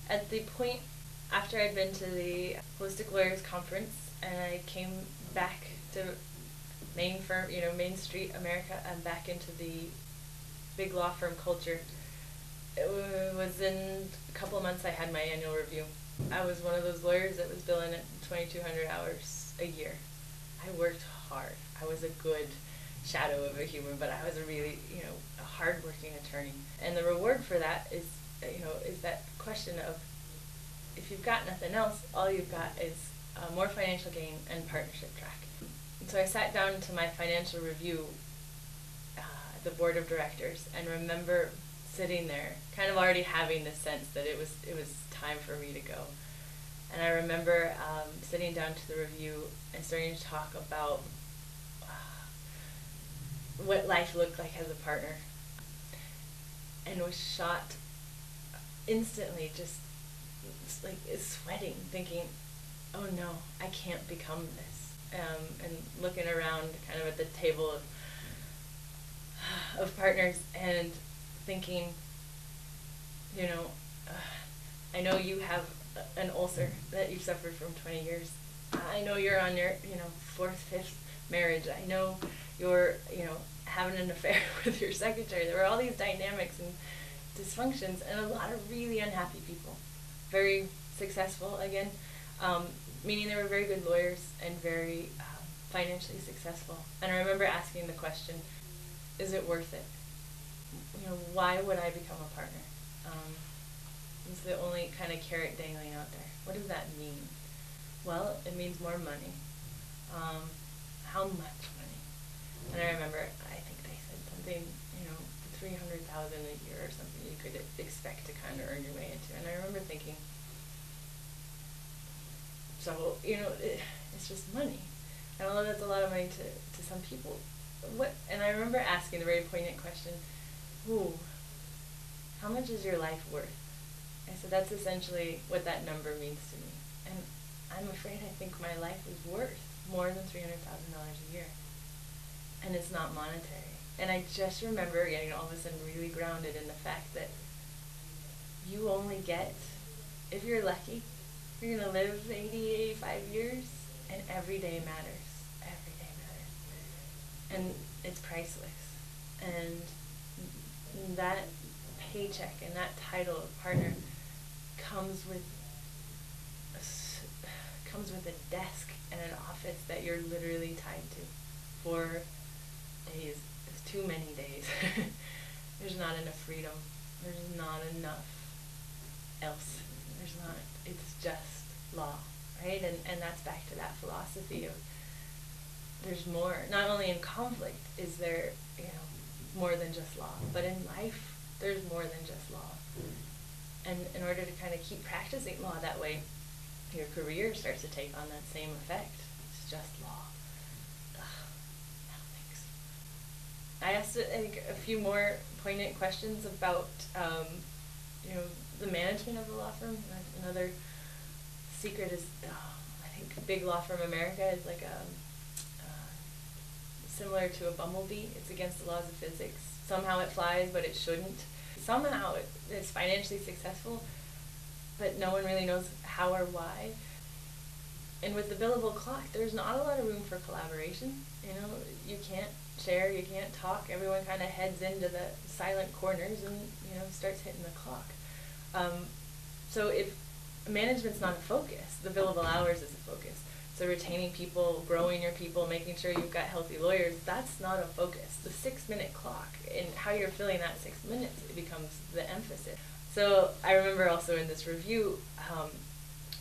At the point after I'd been to the Holistic Lawyers Conference and I came back to main firm, Main Street America, and back into the big law firm culture, it was in a couple of months I had my annual review. I was one of those lawyers that was billing at 2,200 hours a year. I worked hard. I was a good shadow of a human, but I was a really, a hard-working attorney. And the reward for that is that question of, if you've got nothing else, all you've got is more financial gain and partnership track. And so I sat down to my financial review at the board of directors and remember sitting there, kind of already having the sense that it was time for me to go. And I remember sitting down to the review and starting to talk about what life looked like as a partner, and was shot instantly, just like sweating, thinking, oh no, I can't become this. And looking around kind of at the table of partners and thinking, I know you have an ulcer that you've suffered from 20 years. I know you're on your, fourth, fifth marriage. I know you're, having an affair with your secretary. There were all these dynamics and dysfunctions and a lot of really unhappy people. Very successful, again, meaning they were very good lawyers and very financially successful. And I remember asking the question, is it worth it? Why would I become a partner? It's the only kind of carrot dangling out there. What does that mean? Well, it means more money. How much money? And I remember, I think they said something, $300,000 a year or something you could expect to kind of earn your way into. And I remember thinking, so, it's just money. And although that's a lot of money to some people, and I remember asking the very poignant question, how much is your life worth? I said, that's essentially what that number means to me. And I'm afraid I think my life is worth more than $300,000 a year. And it's not monetary. And I just remember getting all of a sudden really grounded in the fact that you only get, if you're lucky, you're going to live 80, 85 years, and every day matters. Every day matters. And it's priceless. And that paycheck and that title of partner comes with a desk and an office that you're literally tied to for days. It's too many days. There's not enough freedom. There's not enough else. It's just law, right? And that's back to that philosophy of there's more. Not only in conflict is there, more than just law, but in life there's more than just law. And in order to kind of keep practicing law that way, your career starts to take on that same effect. It's just law. Ugh, no thanks. I asked, I think, a few more poignant questions about, the management of the law firm. Another secret is, I think, big law firm America is like similar to a bumblebee. It's against the laws of physics. Somehow it flies, but it shouldn't. Somehow it's financially successful, but no one really knows how or why. And with the billable clock, there's not a lot of room for collaboration. You can't share, you can't talk. Everyone kind of heads into the silent corners and, starts hitting the clock. So if management's not a focus, the billable hours is a focus. So retaining people, growing your people, making sure you've got healthy lawyers, that's not a focus. The 6-minute clock and how you're filling that 6 minutes, it becomes the emphasis. So I remember also in this review,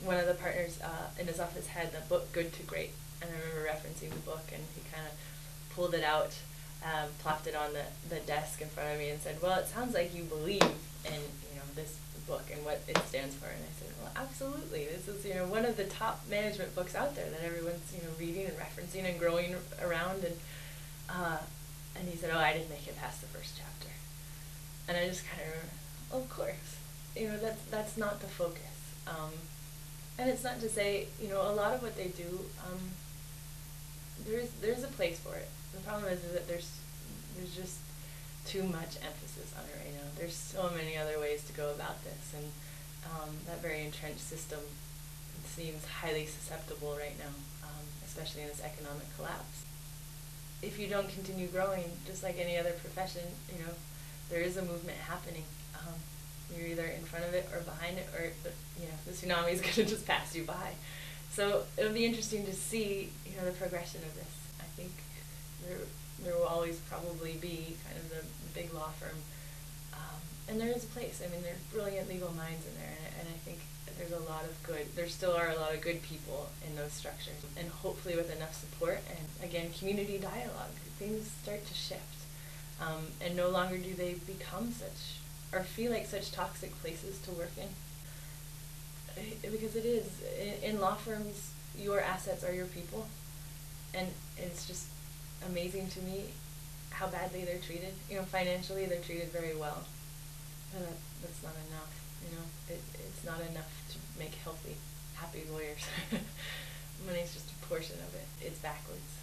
one of the partners in his office had the book Good to Great. And I remember referencing the book, and he kind of pulled it out, plopped it on the desk in front of me and said, well, it sounds like you believe in this book and what it stands for. And I said, well, absolutely. This is one of the top management books out there that everyone's reading and referencing and growing around. And he said, oh, I didn't make it past the first chapter. And I just kind of course, that's not the focus. And it's not to say, a lot of what they do, there's a place for it. The problem is that there's just too much emphasis on it right now. There's so many other ways to go about this, and That very entrenched system seems highly susceptible right now, especially in this economic collapse. If you don't continue growing, just like any other profession, there is a movement happening. You're either in front of it or behind it, or the tsunami is going to just pass you by. So it'll be interesting to see, the progression of this. I think there will always probably be kind of the big law firm, and there is a place. I mean, there's brilliant legal minds in there, and I think there still are a lot of good people in those structures, and hopefully with enough support and, again, community dialogue, things start to shift, and no longer do they become such, or feel like such toxic places to work in. Because it is. In law firms, your assets are your people, and it's just amazing to me how badly they're treated. Financially they're treated very well, but that's not enough. It's not enough to make healthy, happy lawyers. Money's just a portion of it. It's backwards.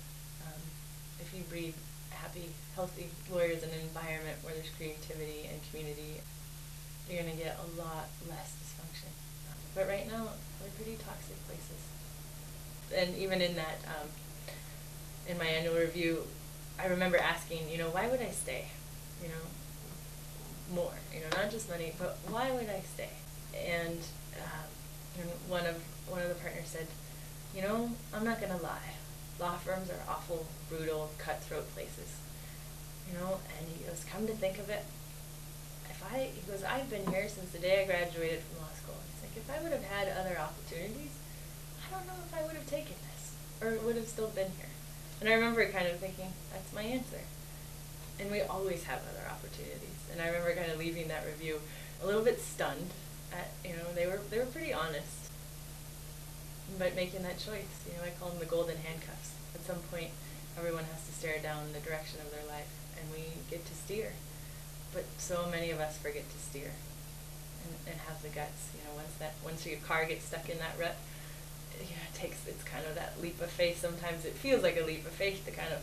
If you breed happy, healthy lawyers in an environment where there's creativity and community, you're going to get a lot less dysfunction. But right now, they're pretty toxic places. And even in that, in my annual review, I remember asking, why would I stay? More, not just money, but why would I stay? And one of the partners said, I'm not gonna lie, law firms are awful, brutal, cutthroat places. And he goes, come to think of it, he goes, I've been here since the day I graduated from law school. And he's like, if I would have had other opportunities, I don't know if I would have taken this, or would have still been here. And I remember kind of thinking, that's my answer. And we always have other opportunities. And I remember kind of leaving that review a little bit stunned. They were pretty honest, but making that choice. I call them the golden handcuffs. At some point, everyone has to stare down the direction of their life, and we get to steer. But so many of us forget to steer and have the guts. Once your car gets stuck in that rut, it's kind of that leap of faith. Sometimes it feels like a leap of faith to kind of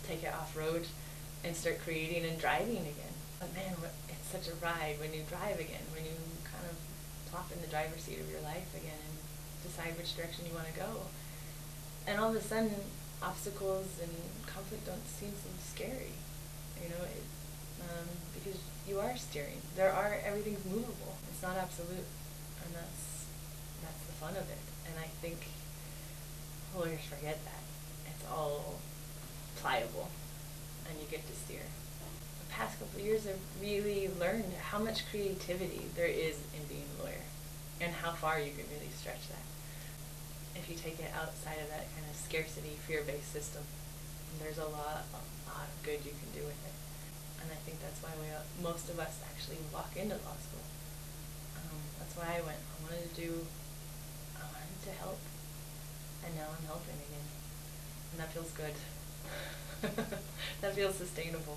take it off road and start creating and driving again. But man, it's such a ride when you drive again, when you kind of plop in the driver's seat of your life again and decide which direction you want to go. And all of a sudden, obstacles and conflict don't seem so scary, because you are steering. Everything's movable. It's not absolute, and that's the fun of it. And I think lawyers forget that. It's all pliable, and you get to steer. The past couple of years, I've really learned how much creativity there is in being a lawyer, and how far you can really stretch that. If you take it outside of that kind of scarcity, fear-based system, there's a lot of good you can do with it. And I think that's why most of us actually walk into law school. That's why I went. I wanted to help, and now I'm helping again, and that feels good. That feels sustainable.